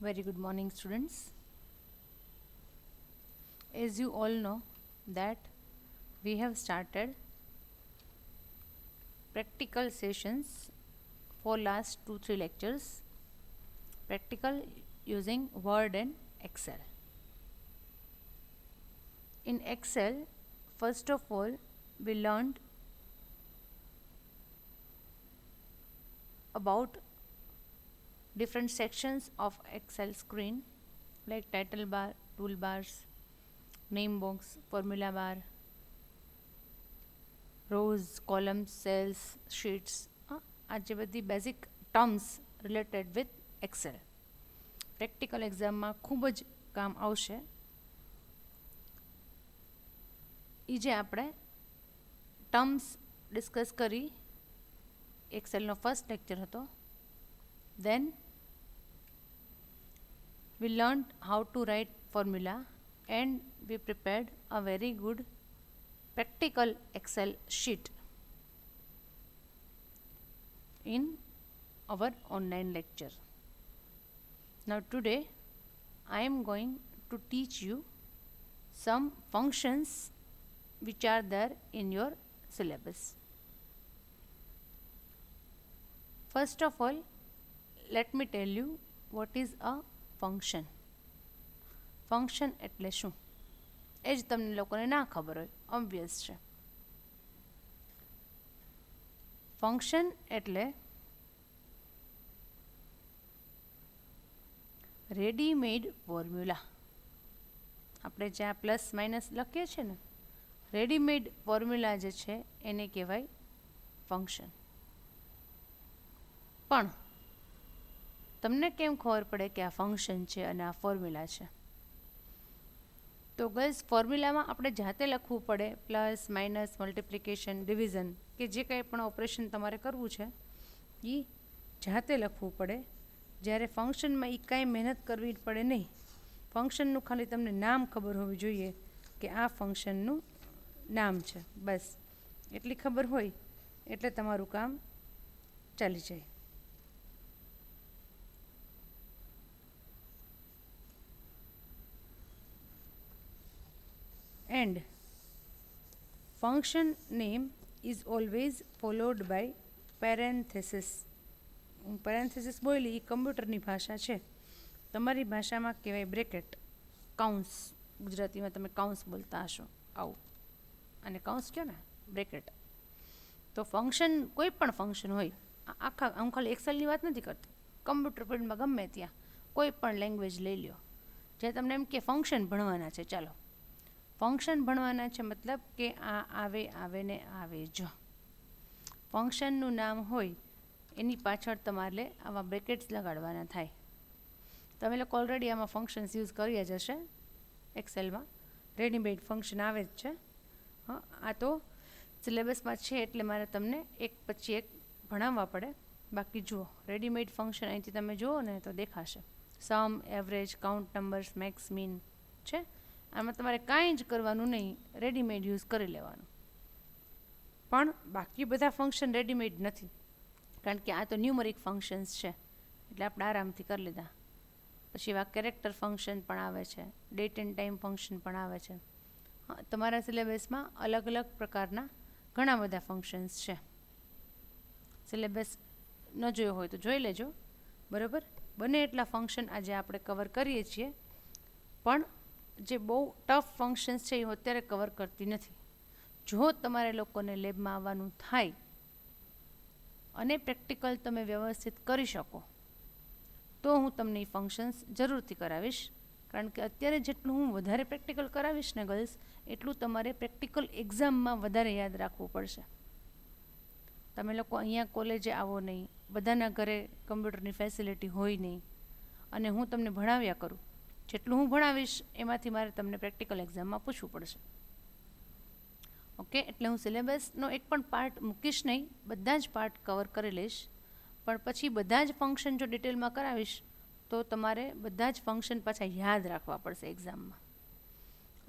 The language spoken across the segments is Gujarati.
Very good morning, students. As you all know that we have started practical sessions for last 2-3 lectures, practical using Word and Excel. In Excel, first of all, we learned about different sections of Excel screen like title bar, toolbars, name box, formula bar, rows, columns, cells, sheets. આ જે બધી basic terms related with Excel practical એક્ઝામમાં ખૂબ જ કામ આવશે. એ જે આપણે ટર્મ્સ ડિસ્કસ કરી એક્સેલનો ફર્સ્ટ લેક્ચર હતો. દેન we learned how to write formula and we prepared a very good practical Excel sheet in our online lecture. Now today I am going to teach you some functions which are there in your syllabus. First of all, let me tell you what is a function. Function એટલે શું એ જ તમને લોકોને ના ખબર હોય, ઓબ્વિયસ છે. ફંક્શન એટલે રેડીમેડ ફોર્મ્યુલા. આપણે જ્યાં પ્લસ માઇનસ લખીએ છીએ ને, રેડીમેડ ફોર્મ્યુલા જે છે એને કહેવાય ફંક્શન. પણ તમને કેમ ખબર પડે કે આ ફંક્શન છે અને આ ફોર્મ્યુલા છે? તો ગર્લ્સ, ફોર્મ્યુલામાં આપણે જાતે લખવું પડે, પ્લસ માઇનસ મલ્ટિપ્લિકેશન ડિવિઝન કે જે કંઈ પણ ઓપરેશન તમારે કરવું છે એ જાતે લખવું પડે. જ્યારે ફંક્શનમાં એ કાંઈ મહેનત કરવી પડે નહીં. ફંક્શનનું ખાલી તમને નામ ખબર હોવી જોઈએ કે આ ફંક્શનનું નામ છે, બસ એટલી ખબર હોય એટલે તમારું કામ ચાલી જાય. And function name is always followed by parenthesis. હું પેરેન્થેસિસ બોલી એ કમ્પ્યુટરની ભાષા છે, તમારી ભાષામાં કહેવાય બ્રેકેટ, કાઉન્સ. ગુજરાતીમાં તમે કાઉન્સ બોલતા હશો આવું, અને કાઉન્સ કહો ને બ્રેકેટ. તો ફંક્શન, કોઈ પણ ફંક્શન હોય, આખા હું ખાલી એક્સેલની વાત નથી કરતી, કમ્પ્યુટર ફિલ્ડમાં ગમે ત્યાં કોઈ પણ લેંગ્વેજ લઈ લ્યો, જે તમને એમ કે ફંક્શન ભણવાના છે, ચાલો ફંક્શન ભણવાના છે, મતલબ કે આ આવે, આવે ને આવે જ. ફંક્શનનું નામ હોય એની પાછળ તમારે આવા બ્રેકેટ્સ લગાડવાના થાય. તમે લોકો ઓલરેડી આમાં ફંક્શન્સ યુઝ કર્યા જ હશે એક્સેલમાં, રેડીમેડ ફંક્શન આવે જ છે. હા, આ તો સિલેબસમાં છે એટલે મારે તમને એક પછી એક ભણાવવા પડે. બાકી જુઓ, રેડીમેડ ફંક્શન અહીંથી તમે જુઓ ને તો દેખાશે. Sum, average, count numbers, max, mean છે. આમાં તમારે કાંઈ જ કરવાનું નહીં, રેડીમેડ યુઝ કરી લેવાનું. પણ બાકી બધા ફંક્શન રેડીમેડ નથી, કારણ કે આ તો ન્યુમરિક ફંક્શન્સ છે એટલે આપણે આરામથી કરી લીધા. પછી એવા કેરેક્ટર ફંક્શન પણ આવે છે, ડેટ એન્ડ ટાઈમ ફંક્શન પણ આવે છે. તમારા સિલેબસમાં અલગ અલગ પ્રકારના ઘણા બધા ફંક્શન્સ છે. સિલેબસ ન જોયો હોય તો જોઈ લેજો, બરાબર. બને એટલા ફંક્શન આજે આપણે કવર કરીએ છીએ, પણ જે બહુ ટફ ફંક્શન્સ છે એ હું અત્યારે કવર કરતી નથી. જો તમારે લોકોને લેબમાં આવવાનું થાય અને પ્રેક્ટિકલ તમે વ્યવસ્થિત કરી શકો તો હું તમને એ ફંક્શન્સ જરૂરથી કરાવીશ. કારણ કે અત્યારે જેટલું હું વધારે પ્રેક્ટિકલ કરાવીશ ને ગર્લ્સ, એટલું તમારે પ્રેક્ટિકલ એક્ઝામમાં વધારે યાદ રાખવું પડશે. તમે લોકો અહીંયા કોલેજે આવો નહીં, બધાના ઘરે કમ્પ્યુટરની ફેસિલિટી હોય નહીં, અને હું તમને ભણાવ્યા કરું, જેટલું હું ભણાવીશ એમાંથી મારે તમને પ્રેક્ટિકલ એક્ઝામમાં પૂછવું પડશે. ઓકે, એટલે હું સિલેબસનો એક પણ પાર્ટ મૂકીશ નહીં, બધા જ પાર્ટ કવર કરી લઈશ. પણ પછી બધા જ ફંક્શન જો ડિટેલમાં કરાવીશ તો તમારે બધા જ ફંક્શન પાછા યાદ રાખવા પડશે એક્ઝામમાં.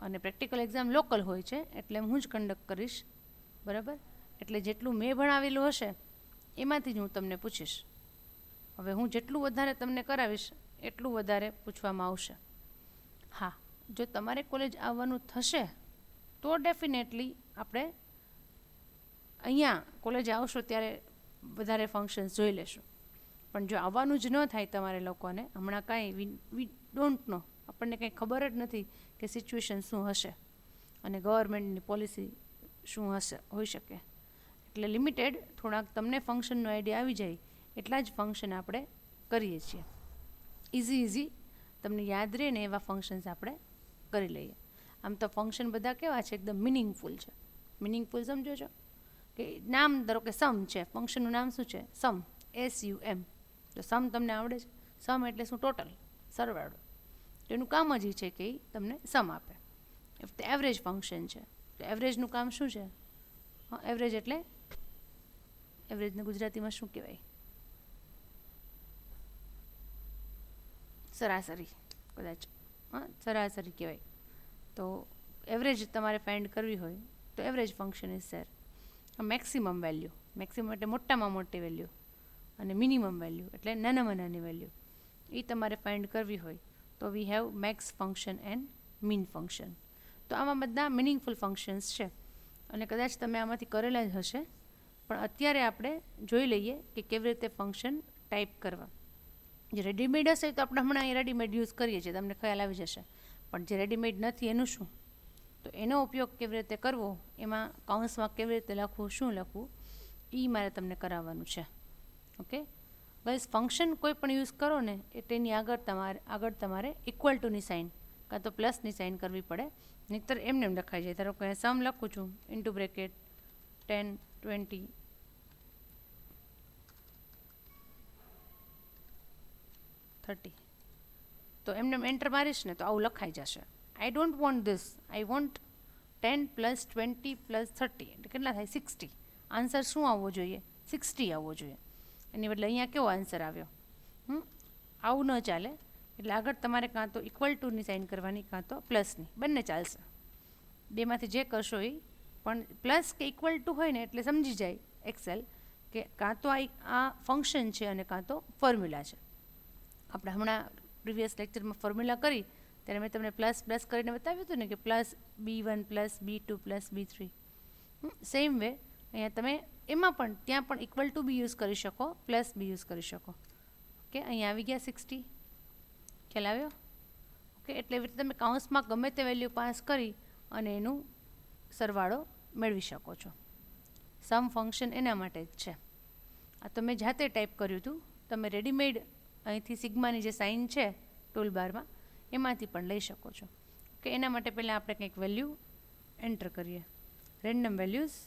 અને પ્રેક્ટિકલ એક્ઝામ લોકલ હોય છે એટલે હું જ કન્ડક્ટ કરીશ, બરાબર. એટલે જેટલું મેં ભણાવેલું હશે એમાંથી જ હું તમને પૂછીશ. હવે હું જેટલું વધારે તમને કરાવીશ એટલું વધારે પૂછવામાં આવશે. હા, જો તમારે કોલેજ આવવાનું થશે તો ડેફિનેટલી આપણે અહીંયા કોલેજ આવશો ત્યારે વધારે ફંક્શન્સ જોઈ લેશું. પણ જો આવવાનું જ ન થાય તમારે લોકોને, હમણાં કાંઈ વી ડોન્ટ નો, આપણને કંઈ ખબર જ નથી કે સિચ્યુએશન શું હશે અને ગવર્મેન્ટની પોલિસી શું હશે હોઈ શકે, એટલે લિમિટેડ થોડાક તમને ફંક્શનનો આઈડિયા આવી જાય એટલા જ ફંક્શન આપણે કરીએ છીએ. ઇઝી તમને યાદ રહે ને એવા ફંક્શન્સ આપણે કરી લઈએ. આમ તો ફંક્શન બધા કેવા છે, એકદમ મિનિંગફુલ છે. મિનિંગફુલ સમજો છો કે નામ ધારો કે સમ છે, ફંક્શનનું નામ શું છે? સમ, SUM. તો સમ તમને આવડે છે? સમ એટલે શું? ટોટલ, સરવાળો. તો એનું કામ જ એ છે કે એ તમને સમ આપે. ઇફ એવરેજ ફંક્શન છે તો એવરેજનું કામ શું છે? એવરેજ એટલે એવરેજને ગુજરાતીમાં શું કહેવાય? સરાસરી કદાચ, સરાસરી કહેવાય. તો એવરેજ તમારે ફાઇન્ડ કરવી હોય તો average function is there. Maximum value, maximum એટલે મોટામાં મોટી વેલ્યુ, અને મિનિમમ વેલ્યુ એટલે નાનામાં નાની વેલ્યુ, એ તમારે ફાઇન્ડ કરવી હોય તો we have max function and min function. તો આમાં બધા મિનિંગફુલ ફંક્શન્સ છે અને કદાચ તમે આમાંથી કરેલા જ હશે, પણ અત્યારે આપણે જોઈ લઈએ કે કેવી રીતે ફંક્શન ટાઈપ કરવા. જે રેડીમેડ હશે તો આપણે હમણાં એ રેડીમેડ યુઝ કરીએ છીએ, તમને ખ્યાલ આવી જશે. પણ જે રેડીમેડ નથી એનું શું? તો એનો ઉપયોગ કેવી રીતે કરવો, એમાં કૌંસમાં કેવી રીતે લખવું, શું લખવું, એ મારે તમને કરાવવાનું છે. ઓકે બસ, ફંક્શન કોઈ પણ યુઝ કરો ને એટલે એની આગળ તમારે ઇક્વલ ટુની સાઇન કાં તો પ્લસની સાઇન કરવી પડે, નહીંતર એમને એમ લખાઈ જાય. ધારો કે સમ લખું છું ઇન્ટુ બ્રેકેટ 10, 20, 30, તો એમને એન્ટર મારીશ ને તો આવું લખાઈ જશે. I don't want this, I want 10 + 20 + 30 એટલે કેટલા થાય? 60. આન્સર શું આવવો જોઈએ? 60 આવવો જોઈએ. એની બદલે અહીંયા કેવો આન્સર આવ્યો? આવું ન ચાલે. એટલે આગળ તમારે કાં તો ઇક્વલ ટુની સાઇન કરવાની કાં તો પ્લસની, બંને ચાલશે. બેમાંથી જે કરશો એ, પણ પ્લસ કે ઇક્વલ ટુ હોય ને એટલે સમજી જાય એક્સેલ કે કાં તો આ ફંક્શન છે અને કાં તો ફોર્મ્યુલા છે. આપણે હમણાં પ્રીવિયસ લેક્ચરમાં ફોર્મ્યુલા કરી ત્યારે મેં તમને પ્લસ પ્લસ કરીને બતાવ્યું હતું ને કે +B1 + B2 + B3. Same way અહીંયા તમે એમાં પણ ત્યાં પણ ઇક્વલ ટુ બી યુઝ કરી શકો, પ્લસ બી યુઝ કરી શકો. ઓકે, અહીંયા આવી ગયા 60, ખ્યાલ આવ્યો? ઓકે, એટલે એવી રીતે તમે કાઉન્સમાં ગમે તે વેલ્યુ પાસ કરી અને એનું સરવાળો મેળવી શકો છો. સમ ફંક્શન એના માટે જ છે. આ તો મેં જાતે ટાઈપ કર્યું હતું, તમે રેડીમેડ અહીંથી સિગ્માની જે સાઇન છે ટૂલ બારમાં એમાંથી પણ લઈ શકો છો. કે એના માટે પહેલાં આપણે કંઈક વેલ્યુ એન્ટર કરીએ, રેન્ડમ વેલ્યુઝ,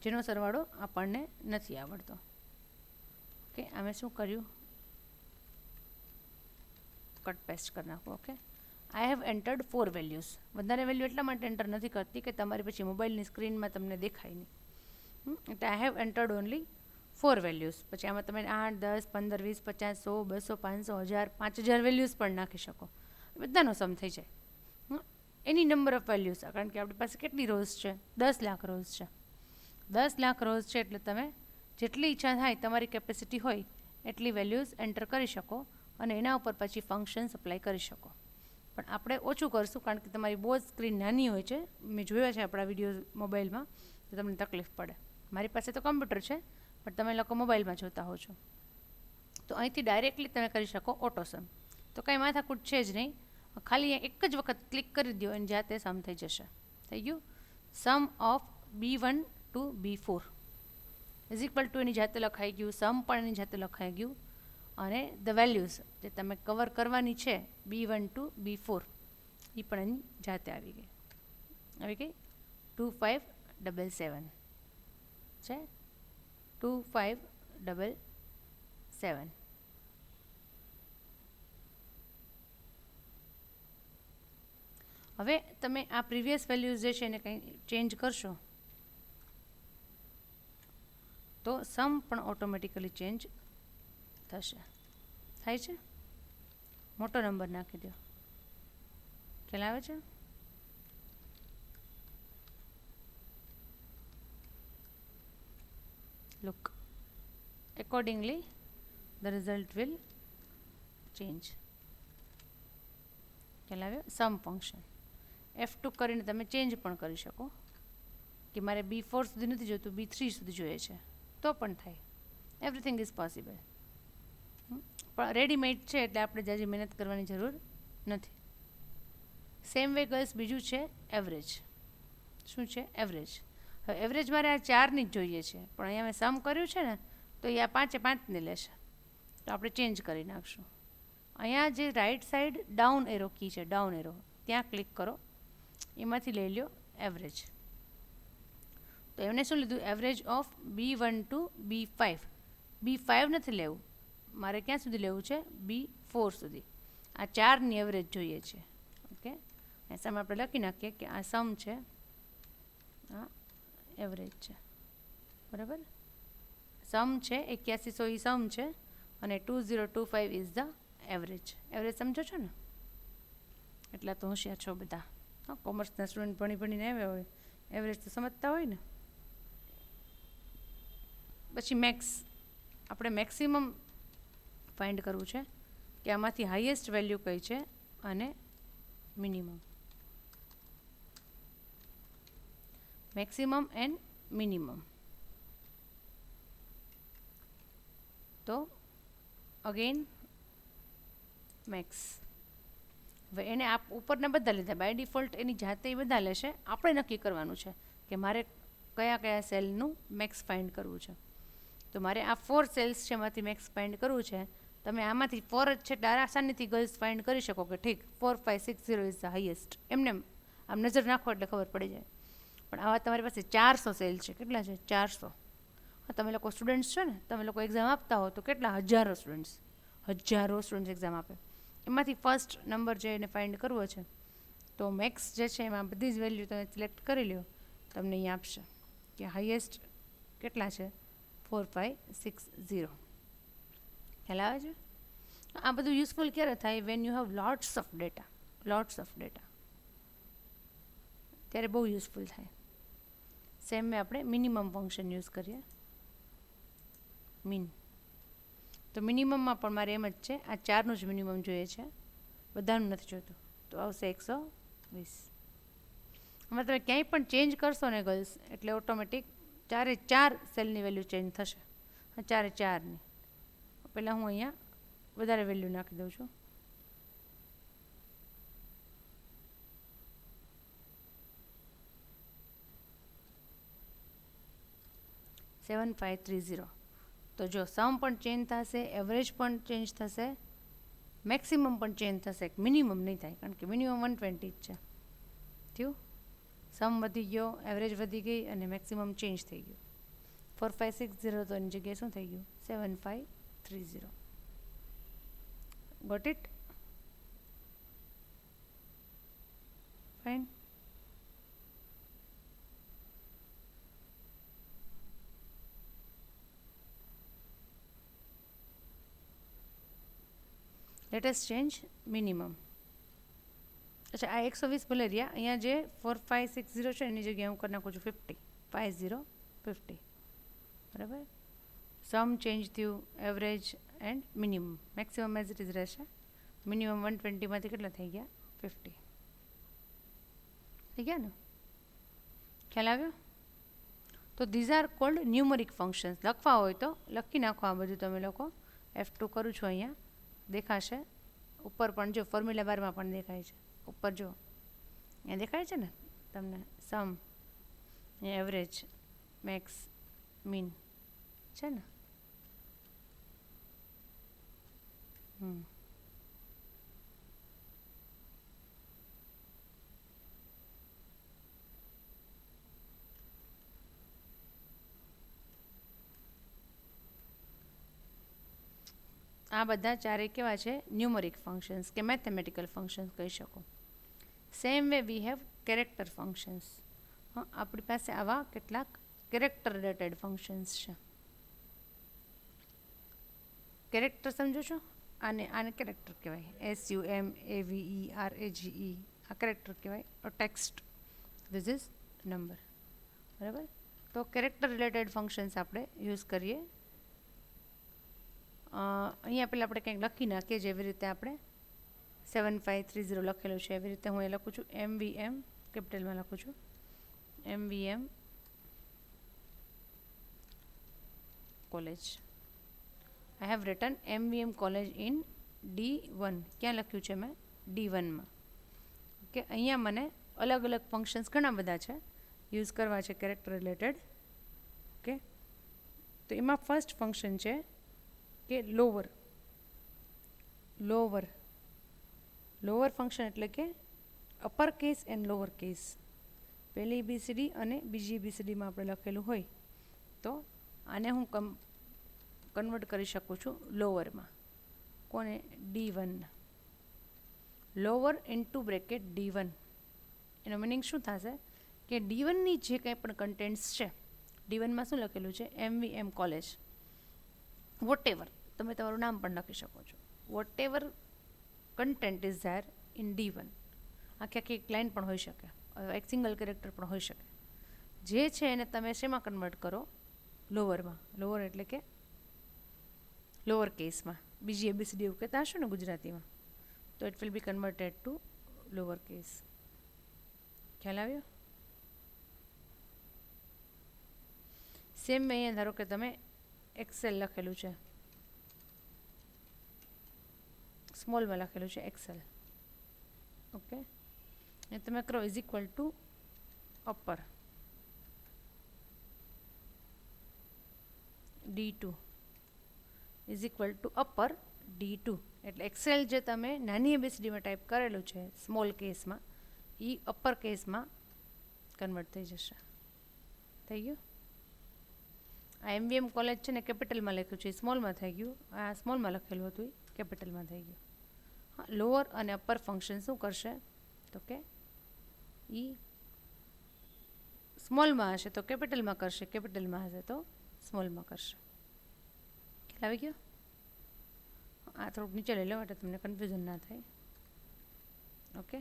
જેનો સરવાળો આપણને નથી આવડતો. ઓકે, અમે શું કર્યું? કટ પેસ્ટ કરી નાખો. Okay, I have entered 4 values. વધારે વેલ્યુ એટલા માટે એન્ટર નથી કરતી કે તમારી પછી મોબાઈલની સ્ક્રીનમાં તમને દેખાય નહીં. એટલે I have entered only 4 values. પછી આમાં તમે 8, 10, 15, 20, 50, 100, 200, 500, 1000, 5000 વેલ્યુઝ પણ નાખી શકો. બધાનો સમ થઈ જાય. એની નંબર ઓફ વેલ્યુઝ, કારણ કે આપણી પાસે કેટલી રોઝ છે? 10 લાખ રોઝ છે. 10 લાખ રોઝ છે એટલે તમે જેટલી ઈચ્છા થાય તમારી કેપેસિટી હોય એટલી વેલ્યુઝ એન્ટર કરી શકો અને એના ઉપર પછી ફંક્શન્સ અપ્લાય કરી શકો. પણ આપણે ઓછું કરશું કારણ કે તમારી બહુ જ સ્ક્રીન નાની હોય છે. મેં જોયા છે આપણા વિડીયો મોબાઈલમાં, તો તમને તકલીફ પડે. મારી પાસે તો કમ્પ્યુટર છે પણ તમે લોકો મોબાઈલમાં જોતા હો છો. તો અહીંથી ડાયરેક્ટલી તમે કરી શકો ઓટોસમ. તો કાંઈ માથાકૂટ છે જ નહીં, ખાલી એક જ વખત ક્લિક કરી દો અને જાતે સમ થઈ જશે. થઈ ગયું? Sum of B1 to B4 is equal to એની જાતે લખાઈ ગયું, સમ પણ એની જાતે લખાઈ ગયું, અને ધ વેલ્યુઝ જે તમે કવર કરવાની છે B1 to B4 એ પણ એની જાતે આવી ગઈ. 2577 છે, 2577. હવે તમે આ પ્રીવિયસ વેલ્યુઝ જે છે એને કંઈ ચેન્જ કરશો તો સમ પણ ઓટોમેટિકલી ચેન્જ થશે. થાય છે? મોટો નંબર નાખી દો. ખ્યાલ આવે છે? Look, accordingly the result will change. ખ્યાલ આવ્યો? સમ ફંક્શન F2 કરીને તમે ચેન્જ પણ કરી શકો કે મારે B4 સુધી નથી જોઈતું, B3 સુધી જોઈએ છે તો પણ થાય. Everything is possible. પણ રેડીમેડ છે એટલે આપણે જાજી મહેનત કરવાની જરૂર નથી. સેમ વે ગર્લ્સ બીજું છે એવરેજ. શું છે? એવરેજ. હવે એવરેજ મારે આ 4ની જ જોઈએ છે, પણ અહીંયા મેં સમ કર્યું છે ને તો એ આ 5 લેશે, તો આપણે ચેન્જ કરી નાખશું. અહીંયા જે right side down arrow key છે, ડાઉન એરો ત્યાં ક્લિક કરો, એમાંથી લઈ લો એવરેજ. તો એમને શું લીધું? Average of B1 two B5. B5 નથી લેવું, મારે ક્યાં સુધી લેવું છે? B4 સુધી. આ 4ની એવરેજ જોઈએ છે. ઓકે, એ સમ આપણે લખી નાખીએ કે આ સમ છે, આ એવરેજ છે. બરાબર? સમ છે 8100, એ સમ છે, અને 2025 ઇઝ ધ એવરેજ. એવરેજ સમજો છો ને? એટલા તો હોશિયાર છો બધા. હા, કોમર્સના સ્ટુડન્ટ ભણીને આવ્યા હોય, એવરેજ તો સમજતા હોય ને. પછી મેક્સ, આપણે મેક્સિમમ ફાઇન્ડ કરવું છે કે આમાંથી હાઈએસ્ટ વેલ્યુ કઈ છે અને મિનિમમ. Maximum and minimum. તો અગેન મેક્સ. હવે એને આપ ઉપરના બધા લીધા, બાય ડિફોલ્ટ એની જાતે એ બધા લેશે. આપણે નક્કી કરવાનું છે કે મારે કયા કયા સેલનું મેક્સ ફાઇન્ડ કરવું છે. તો મારે આ 4 સેલ્સ છે એમાંથી મેક્સ ફાઇન્ડ કરવું છે. તમે આમાંથી 4 જ છે એટલે આસાનીથી ગર્લ્સ ફાઇન્ડ કરી શકો કે ઠીક 4 5 6 0 ઇઝ ધ હાઈએસ્ટ. એમને આમ નજર નાખો એટલે ખબર પડી જાય. પણ આવા તમારી પાસે 400 સેલ છે. કેટલા છે? 400. હા, તમે લોકો સ્ટુડન્ટ્સ છો ને, તમે લોકો એક્ઝામ આપતા હો તો કેટલા હજારો સ્ટુડન્ટ્સ એક્ઝામ આપે. એમાંથી ફર્સ્ટ નંબર જે એને ફાઇન્ડ કરવો છે, તો મેક્સ જે છે એમાં બધી જ વેલ્યુ તમે સિલેક્ટ કરી લો, તમને અહીંયા આપશે કે હાઈએસ્ટ કેટલા છે? 4 5 6 0. ખ્યાલ આવે છે? આ બધું યુઝફુલ ક્યારે થાય? When you have lots of data. ત્યારે બહુ યુઝફુલ થાય. સેમ મેં આપણે મિનિમમ ફંક્શન યુઝ કરીએ, મીન. તો મિનિમમમાં પણ મારે એમ જ છે, આ 4નું જ મિનિમમ જોઈએ છે, બધાનું નથી જોતું. તો આવશે 120. હવે તમે ક્યાંય પણ ચેન્જ કરશો ને ગર્લ્સ, એટલે ઓટોમેટિક 4 સેલની વેલ્યુ ચેન્જ થશે. 4ની. પહેલાં હું અહીંયા વધારે વેલ્યુ નાખી દઉં છું. $7530. તો જો સમ પણ ચેન્જ થશે, એવરેજ પણ ચેન્જ થશે, મેક્સિમમ પણ ચેન્જ થશે, મિનિમમ નહીં થાય, કારણ કે મિનિમમ 120 જ છે. થયું? સમ વધી ગયો, એવરેજ વધી ગઈ અને મેક્સિમમ ચેન્જ થઈ ગયું. 4560 તો એની જગ્યાએ શું થઈ ગયું? 7530. Got it? Fine. Let us change minimum. અચ્છા, આ 120 ભલે રહ્યા, અહીંયા જે 4560 છે એની જગ્યાએ હું કરી નાખું છું 50. બરાબર? સમ ચેન્જ થયું, average and minimum. Maximum as it is રહેશે. મિનિમમ 120માંથી કેટલા થઈ ગયા? 50. થઈ ગયા ને? ખ્યાલ આવ્યો? તો these are cold numeric functions. લખવા હોય તો લખી નાખો આ બધું તમે લોકો. F2 કરું છું, અહીંયા દેખાશે. ઉપર પણ જો ફોર્મ્યુલા બારમાં પણ દેખાય છે. ઉપર જો અહીંયા દેખાય છે ને તમને, સમ, એવરેજ, મેક્સ, મીન છે ને. આ બધા ચારે કેવા છે? ન્યુમરિક ફંક્શન્સ કે મેથેમેટિકલ ફંક્શન્સ કહી શકો. Same way we have character functions. આપણી પાસે આવા કેટલાક કેરેક્ટર રિલેટેડ ફંક્શન્સ છે. કેરેક્ટર સમજો છો? આને કેરેક્ટર કહેવાય. SUMAVERAGE. આ કેરેક્ટર કહેવાય. Text, this is number. બરાબર? તો કેરેક્ટર રિલેટેડ ફંક્શન્સ આપણે યુઝ કરીએ અહીંયા પહેલાં આપણે કંઈક લખી નાખીએ જેવી રીતે આપણે 7530 લખેલું છે એવી રીતે હું એ લખું છું MVM કેપિટલમાં લખું છું MVM college. I have return MVM college in D1. ક્યાં લખ્યું છે મેં? D1માં. ઓકે, અહીંયા મને અલગ અલગ ફંક્શન્સ ઘણા બધા છે યુઝ કરવા છે કેરેક્ટર રિલેટેડ. ઓકે, તો એમાં ફર્સ્ટ ફંક્શન છે કે લોવર ફંક્શન એટલે કે upper case and lower case. પહેલી ABCD અને બીજી ABCDમાં આપણે લખેલું હોય તો આને હું કન્વર્ટ કરી શકું છું લોઅરમાં. કોને? D1. Lower into bracket D1. એનો મિનિંગ શું થશે કે D1ની જે કંઈ પણ કન્ટેન્ટ્સ છે, D1માં શું લખેલું છે? MVM college. વોટેવર, તમે તમારું નામ પણ લખી શકો છો. Whatever content is there in D1. આખી એક લાઇન પણ હોઈ શકે, એક સિંગલ કેરેક્ટર પણ હોઈ શકે. જે છે એને તમે શેમાં કન્વર્ટ કરો? લોઅરમાં. લોઅર એટલે કે લોઅર કેસમાં. બીજી ABCD એવું કહેતા હશો ને ગુજરાતીમાં, તો it will be converted to lower case. ખ્યાલ આવ્યો? સેમ અહીંયા ધારો કે તમે એક્સેલ લખેલું છે, સ્મોલમાં લખેલું છે એક્સેલ. ઓકે, એ તમે કરો is equal two upper D2 is equal two upper D2. એટલે એક્સેલ જે તમે નાની ABCDમાં ટાઈપ કરેલું છે સ્મોલ કેસમાં, એ અપર કેસમાં કન્વર્ટ થઈ જશે. થઈ ગયું? આ MVM કોલેજ છે ને કેપિટલમાં લખ્યું છે, સ્મોલમાં થઈ ગયું. આ સ્મોલમાં લખેલું હતું એ કેપિટલમાં થઈ ગયું. હા, લોઅર અને અપર ફંક્શન શું કરશે તો કે એ સ્મોલમાં હશે તો કેપિટલમાં કરશે, કેપિટલમાં હશે તો સ્મોલમાં કરશે. ખ્યાલ આવી ગયો? આ થોડુંક નીચે લઈ લો એટલે તમને કન્ફ્યુઝન ના થાય. ઓકે,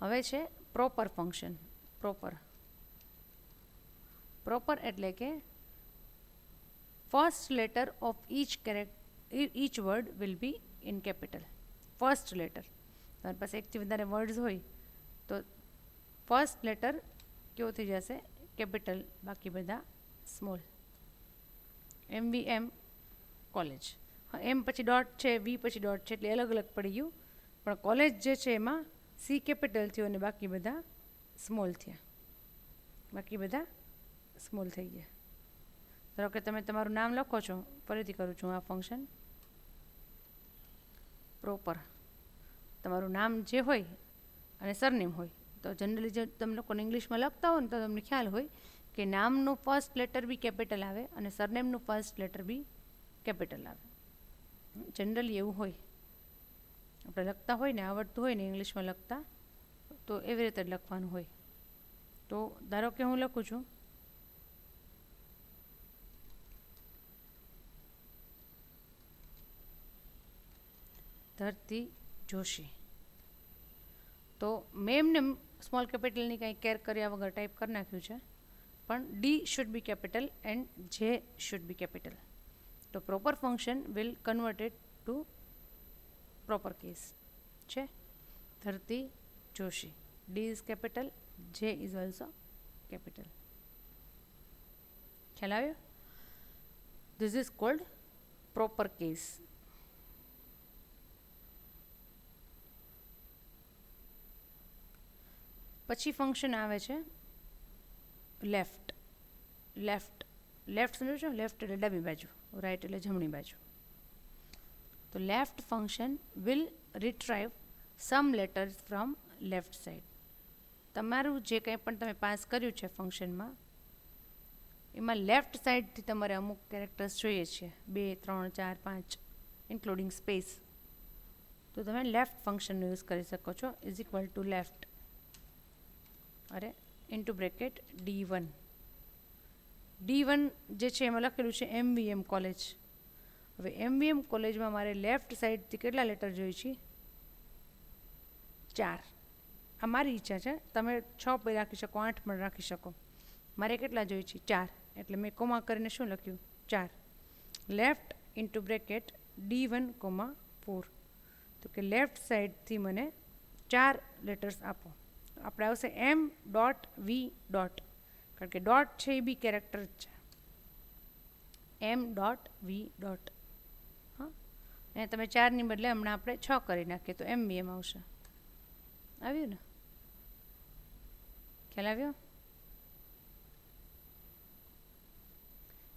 હવે છે પ્રોપર ફંક્શન. પ્રોપર એટલે કે first letter of each word will be in capital. First letter, તમારી પાસે એકથી વધારે વર્ડ્સ હોય તો ફર્સ્ટ લેટર કેવો થઈ જશે? કેપિટલ, બાકી બધા સ્મોલ. MVM college. હા, એમ પછી ડોટ છે, વી પછી ડોટ છે એટલે અલગ અલગ પડી ગયું, પણ કોલેજ જે છે એમાં સી કેપિટલ થયું અને બાકી બધા સ્મોલ થયા. બાકી બધા સ્મોલ થઈ ગયા. ધારો કે તમે તમારું નામ લખો છો, ફરીથી કરું છું આ ફંક્શન પ્રોપર. તમારું નામ જે હોય અને સરનેમ હોય તો જનરલી જે તમે લોકોને ઇંગ્લિશમાં લખતા હોય ને તો તમને ખ્યાલ હોય કે નામનું ફર્સ્ટ લેટર બી કેપિટલ આવે અને સરનેમનું ફર્સ્ટ લેટર બી કેપિટલ આવે. જનરલી એવું હોય, આપણે લખતા હોય ને, આવડતું હોય ને ઇંગ્લિશમાં લખતા, તો એવી રીતે જ લખવાનું હોય. તો ધારો કે હું લખું છું ધરતી જોશી, તો મેં એમને સ્મોલ કેપિટલની કંઈ કેર કર્યા વગર ટાઈપ કરી નાખ્યું છે, પણ D should be capital and J should be capital. તો proper function will converted to proper case છે. Dharti Joshi, D is capital, J is also capital. ખ્યાલ આવ્યો? This is called proper case. પછી ફંક્શન આવે છે લેફ્ટ. સમજો છો? લેફ્ટ એટલે ડાબી બાજુ, રાઈટ એટલે જમણી બાજુ. તો left function will retrieve some letters from left side. તમારું જે કંઈ પણ તમે પાસ કર્યું છે ફંક્શનમાં, એમાં લેફ્ટ સાઈડથી તમારે અમુક કેરેક્ટર્સ જોઈએ છે, 2, 3, 4, 5 ઇન્ક્લુડિંગ સ્પેસ. તો તમે લેફ્ટ ફંક્શનનો યુઝ કરી શકો છો. Is equal two left into bracket D1. D1 જે છે એમાં લખેલું છે MVM કોલેજ. હવે MVM કોલેજમાં મારે લેફ્ટ સાઈડથી કેટલા લેટર જોઈએ છે? 4. આ મારી ઈચ્છા છે, તમે 6 પણ રાખી શકો, 8 પણ રાખી શકો. મારે કેટલા જોઈએ છે? 4. એટલે મેં કોમા કરીને શું લખ્યું? 4. Left into bracket D1, 4. તો કે લેફ્ટ સાઈડથી મને 4 લેટર્સ આપો. આપણે આવશે M.V. કારણ કે ડોટ છે એ બી કેરેક્ટર જ છે. M.V. હા, અને તમે 4ની બદલે હમણાં આપણે 6 કરી નાખીએ તો MV એમ આવશે. આવ્યું ને? ખ્યાલ આવ્યો?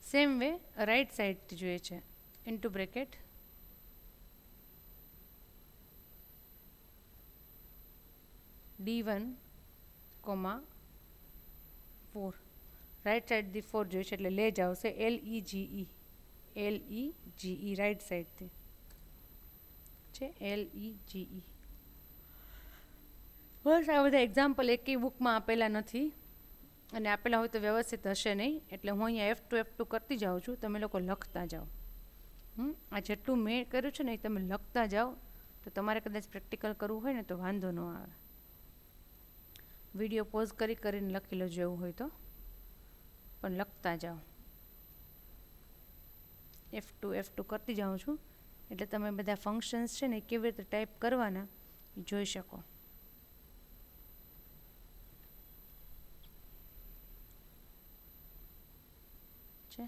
સેમ વે રાઈટ સાઈડથી જોઈએ છે. Into bracket D1, 4. રાઈટ સાઈડથી 4 જોઈએ છે એટલે લેજ આવશે LEGE. રાઈટ સાઈડથી છે LEGE. બસ આ બધા એક્ઝામ્પલ એકેય બુકમાં આપેલા નથી અને આપેલા હોય તો વ્યવસ્થિત હશે નહીં, એટલે હું અહીંયા F2 કરતી જાઉં છું. તમે લોકો લખતા જાઓ. આ જેટલું મેં કર્યું છે ને એ તમે લખતા જાઓ તો તમારે કદાચ પ્રેક્ટિકલ કરવું હોય ને તો વાંધો ન આવે. વિડીયો પોઝ કરીને લખી લો જેવું હોય તો, પણ લખતા જાઓ. F2 કરતી જાઉં છું એટલે તમે બધા ફંક્શન્સ છે ને એ કેવી રીતે ટાઈપ કરવાના એ જોઈ શકો. છે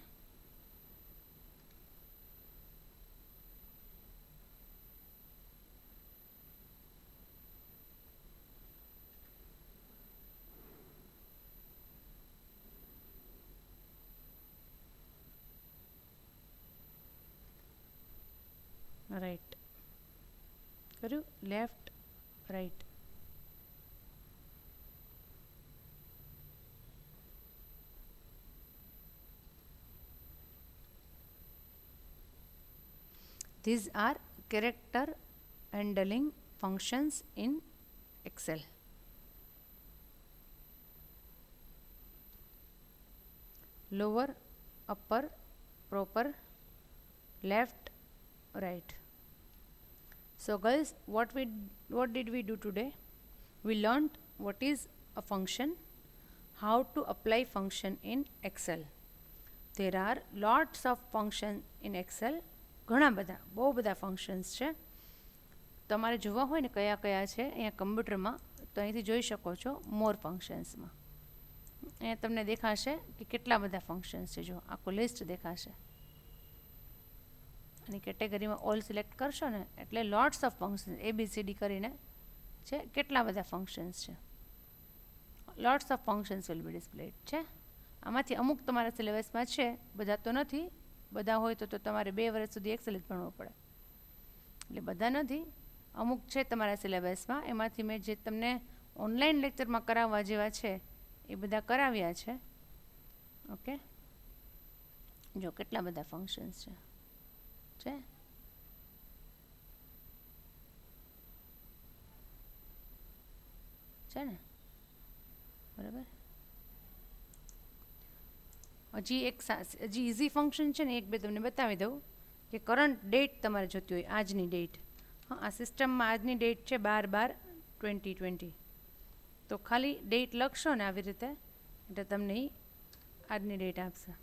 રાઈટ કર્યું, left right. These are character handling functions in Excel. Lower, upper, proper, left, right. So guys, what did we do today? We learned what is a function, how to apply function in Excel. There are lots of functions in Excel. ઘણા બધા, બહુ બધા ફંક્શન્સ છે. તમારે જોવા હોય ને કયા કયા છે અહીંયા કમ્પ્યુટરમાં તો અહીંથી જોઈ શકો છો. મોર ફંક્શન્સમાં અહીંયા તમને દેખાશે કે કેટલા બધા ફંક્શન્સ છે. જો આખું લિસ્ટ દેખાશે અને કેટેગરીમાં ઓલ સિલેક્ટ કરશો ને એટલે લોટ્સ ઓફ ફંક્શન્સ ABCD કરીને છે. કેટલા બધા ફંક્શન્સ છે. Lots of functions will be ડિસ્પ્લેડ છે. આમાંથી અમુક તમારા સિલેબસમાં છે, બધા તો નથી. બધા હોય તો તમારે 2 વર્ષ સુધી એક્સેલ જ ભણવું પડે, એટલે બધા નથી. અમુક છે તમારા સિલેબસમાં, એમાંથી મેં જે તમને ઓનલાઈન લેક્ચરમાં કરાવવા જેવા છે એ બધા કરાવ્યા છે. ઓકે, જો કેટલા બધા ફંક્શન્સ છે. છે ને? બરાબર. હજી ઇઝી ફંક્શન છે ને એક બે તમને બતાવી દઉં કે કરંટ ડેટ તમારે જોતી હોય, આજની ડેટ. હા, આ સિસ્ટમમાં આજની ડેટ છે 12/12/2020. તો ખાલી ડેટ લખશો ને આવી રીતે એટલે તમને આજની ડેટ આપશે.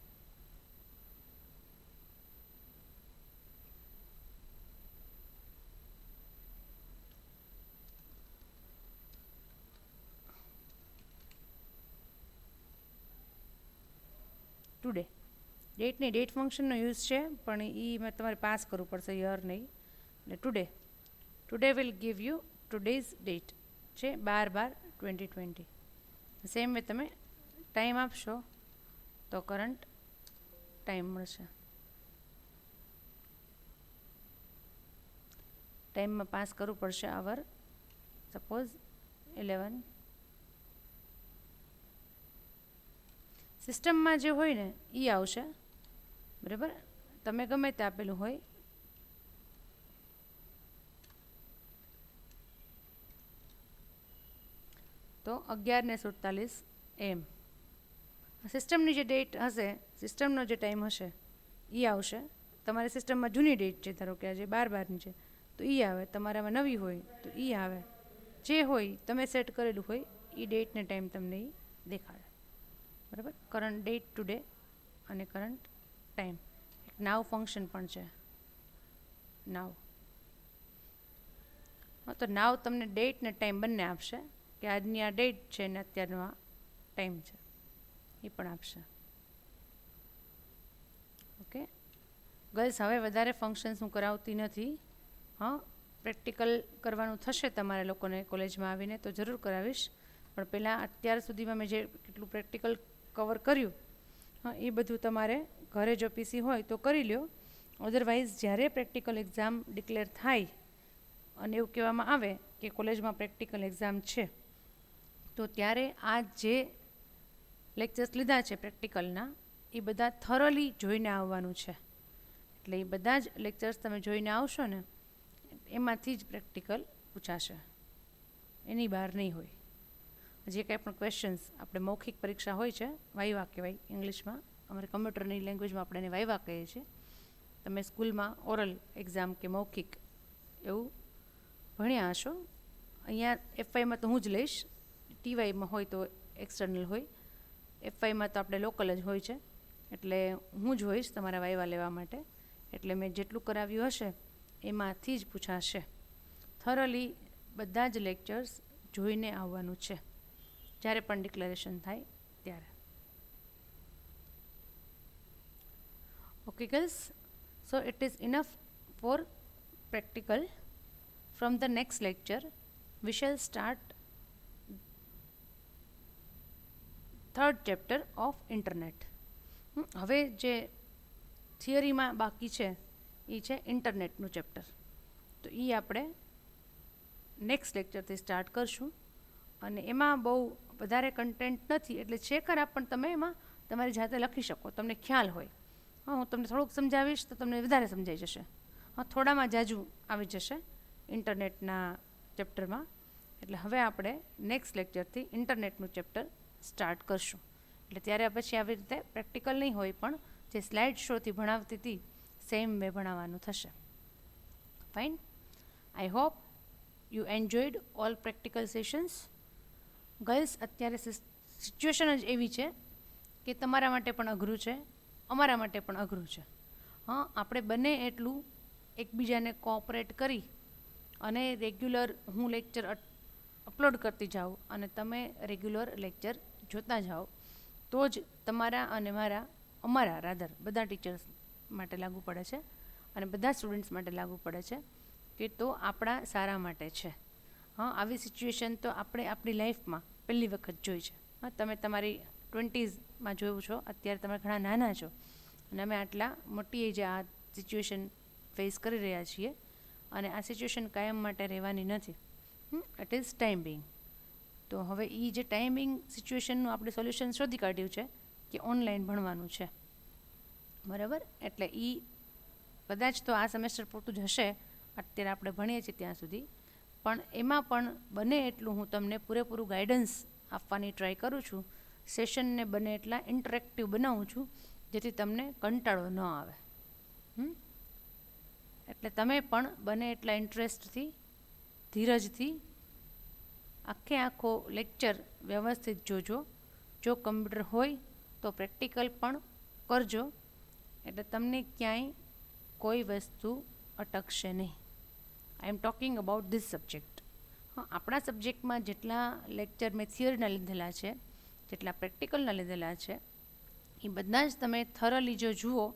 ટુડે ડેટની ડેટ ફંક્શનનો યુઝ છે, પણ એ તમારે પાસ કરવું પડશે, યર નહીં. એટલે today will give you today's date છે 12/12/2020. સેમ વે તમે ટાઈમ આપશો તો કરંટ ટાઈમ મળશે. ટાઈમમાં પાસ કરવું પડશે આવર, સપોઝ 11. સિસ્ટમમાં જે હોય ને એ આવશે, બરાબર. તમે ગમે તે આપેલું હોય તો 11:47 AM. સિસ્ટમની જે ડેટ હશે, સિસ્ટમનો જે ટાઈમ હશે એ આવશે. તમારી સિસ્ટમમાં જૂની ડેટ છે, ધારો કે આજે 12/12ની છે તો એ આવે. તમારામાં નવી હોય તો એ આવે. જે હોય તમે સેટ કરેલું હોય એ ડેટ ને ટાઈમ તમને એ દેખાડે. બરાબર. કરંટ ડેટ ટુડે અને કરંટ ટાઈમ. નાવ ફંક્શન પણ છે, નાવ. હા, તો નાવ તમને ડેટ ને ટાઈમ બંને આપશે કે આજની આ ડેટ છે ને અત્યારનો આ ટાઈમ છે, એ પણ આપશે. ઓકે ગર્લ્સ, હવે વધારે ફંક્શન્સ હું કરાવતી નથી. હા, પ્રેક્ટિકલ કરવાનું થશે તમારે લોકોને કોલેજમાં આવીને તો જરૂર કરાવીશ, પણ પહેલાં અત્યાર સુધીમાં મેં જે કેટલું પ્રેક્ટિકલ કવર કર્યું, હા, એ બધું તમારે ઘરે જો પીસી હોય તો કરી લ્યો. અધરવાઇઝ જ્યારે પ્રેક્ટિકલ એક્ઝામ ડિક્લેર થાય અને એવું કહેવામાં આવે કે કોલેજમાં પ્રેક્ટિકલ એક્ઝામ છે, તો ત્યારે આ જે લેક્ચર્સ લીધા છે પ્રેક્ટિકલના, એ બધા થરોલી જોઈને આવવાનું છે. એટલે એ બધા જ લેક્ચર્સ તમે જોઈને આવશો ને, એમાંથી જ પ્રેક્ટિકલ પૂછાશે, એની બહાર નહીં હોય. જે કાંઈ પણ ક્વેશ્ચન્સ આપણે મૌખિક પરીક્ષા હોય છે, વાઇવા કહેવાય ઇંગ્લિશમાં, અમારે કમ્પ્યુટરની લેંગ્વેજમાં આપણે એને વાઇવા કહીએ છીએ. તમે સ્કૂલમાં ઓરલ એક્ઝામ કે મૌખિક એવું ભણ્યા હશો. અહીંયા એફવાયમાં તો હું જ લઈશ, ટીવાયમાં હોય તો એક્સટર્નલ હોય, એફવાયમાં તો આપણે લોકલ જ હોય છે, એટલે હું જ હોઈશ તમારા વાઇવા લેવા માટે. એટલે મેં જેટલું કરાવ્યું હશે એમાંથી જ પૂછાશે. થરોલી બધા જ લેક્ચર્સ જોઈને આવવાનું છે જ્યારે પણ ડિક્લેરેશન થાય ત્યારે. Okay girls, so it is enough four practical. From the next lecture, we shall start third chapter of internet. હવે જે થિયરીમાં બાકી છે એ છે ઇન્ટરનેટનું ચેપ્ટર, તો એ આપણે નેક્સ્ટ લેક્ચરથી સ્ટાર્ટ કરશું. અને એમાં બહુ વધારે કન્ટેન્ટ નથી, એટલે છે ખરા, પણ તમે એમાં તમારી જાતે લખી શકો, તમને ખ્યાલ હોય. હા, હું તમને થોડુંક સમજાવીશ તો તમને વધારે સમજાઈ જશે. હા, થોડામાં જાજુ આવી જશે ઇન્ટરનેટના ચેપ્ટરમાં. એટલે હવે આપણે નેક્સ્ટ લેક્ચરથી ઇન્ટરનેટનું ચેપ્ટર સ્ટાર્ટ કરશું. એટલે ત્યારે પછી આવી રીતે પ્રેક્ટિકલ નહીં હોય, પણ જે સ્લાઇડ શોથી ભણાવતી હતી સેમ વે ભણાવવાનું થશે. Fine. I hope you enjoyed all practical sessions. Girls, અત્યારે સિચ્યુએશન જ એવી છે કે તમારા માટે પણ અઘરું છે, અમારા માટે પણ અઘરું છે. હા, આપણે બને એટલું એકબીજાને કોઓપરેટ કરી અને રેગ્યુલર હું લેક્ચર અપલોડ કરતી જાઉં અને તમે રેગ્યુલર લેક્ચર જોતા જાઓ, તો જ તમારા અને અમારા રાધર બધા ટીચર્સ માટે લાગુ પડે છે અને બધા સ્ટુડન્ટ્સ માટે લાગુ પડે છે કે તો આપણા સારા માટે છે. હા, આવી સિચ્યુએશન તો આપણે આપણી લાઈફમાં પહેલી વખત જોઈ છે. હા, તમે તમારી 20sમાં જોયું છો, અત્યારે તમે ઘણા નાના છો અને અમે આટલા મોટી એજે આ સિચ્યુએશન ફેસ કરી રહ્યા છીએ. અને આ સિચ્યુએશન કાયમ માટે રહેવાની નથી. It is time Bing. તો હવે એ જે ટાઈમિંગ સિચ્યુએશનનું આપણે સોલ્યુશન શોધી કાઢ્યું છે કે ઓનલાઈન ભણવાનું છે, બરાબર. એટલે એ કદાચ તો આ સેમેસ્ટર પૂરતું જ હશે, અત્યારે આપણે ભણીએ છીએ ત્યાં સુધી, પણ એમાં પણ બને એટલું હું તમને પૂરેપૂરું ગાઈડન્સ આપવાની ટ્રાય કરું છું. સેશનને બને એટલા ઇન્ટરેક્ટિવ બનાવું છું જેથી તમને કંટાળો ન આવે. એટલે તમે પણ બને એટલા ઇન્ટરેસ્ટથી, ધીરજથી આખો લેક્ચર વ્યવસ્થિત જોજો. જો કમ્પ્યુટર હોય તો પ્રેક્ટિકલ પણ કરજો, એટલે તમને ક્યાંય કોઈ વસ્તુ અટકશે નહીં. I am talking about this subject. હા, આપણા સબ્જેક્ટમાં જેટલા લેક્ચર મેં થિયરીના લીધેલા છે, જેટલા પ્રેક્ટિકલના લીધેલા છે, એ બધા જ તમે થરોલી જો જુઓ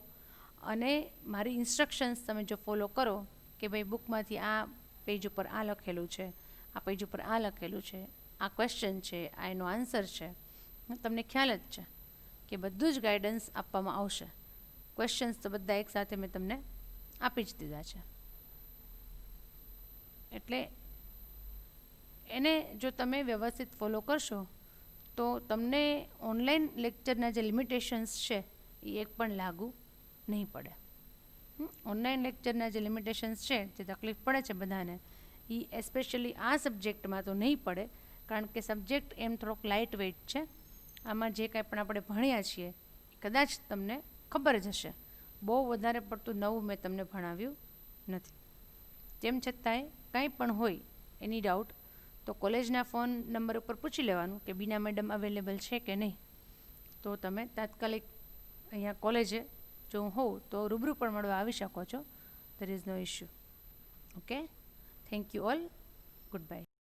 અને મારી ઇન્સ્ટ્રક્શન્સ તમે જો ફોલો કરો કે ભાઈ બુકમાંથી આ પેજ ઉપર આ લખેલું છે, આ પેજ ઉપર આ લખેલું છે, આ ક્વેશ્ચન છે, આ એનો આન્સર છે, તમને ખ્યાલ જ છે કે બધું જ ગાઈડન્સ આપવામાં આવશે. ક્વેશ્ચન્સ તો બધા એકસાથે મેં તમને આપી જ દીધા છે. એટલે એને જો તમે વ્યવસ્થિત ફોલો કરશો તો તમને ઓનલાઈન લેક્ચરના જે લિમિટેશન્સ છે એ એક પણ લાગુ નહીં પડે. ઓનલાઈન લેક્ચરના જે લિમિટેશન્સ છે, જે તકલીફ પડે છે બધાને, એ એસ્પેશિયલી આ સબ્જેક્ટમાં તો નહીં પડે, કારણ કે સબ્જેક્ટ એમ થોડોક લાઇટ વેઇટ છે. આમાં જે કાંઈ પણ આપણે ભણ્યા છીએ કદાચ તમને ખબર જ હશે. બહુ વધારે પડતું નવું મેં તમને ભણાવ્યું નથી. તેમ છતાંય કાંઈ પણ હોય એની ડાઉટ તો કોલેજના ફોન નંબર ઉપર પૂછી લેવાનું કે બીના મેડમ અવેલેબલ છે કે નહીં, તો તમે તાત્કાલિક અહીંયા કોલેજે જો હું હોઉં તો રૂબરૂ પણ મળવા આવી શકો છો. There is no issue. Okay, thank you all. Good by.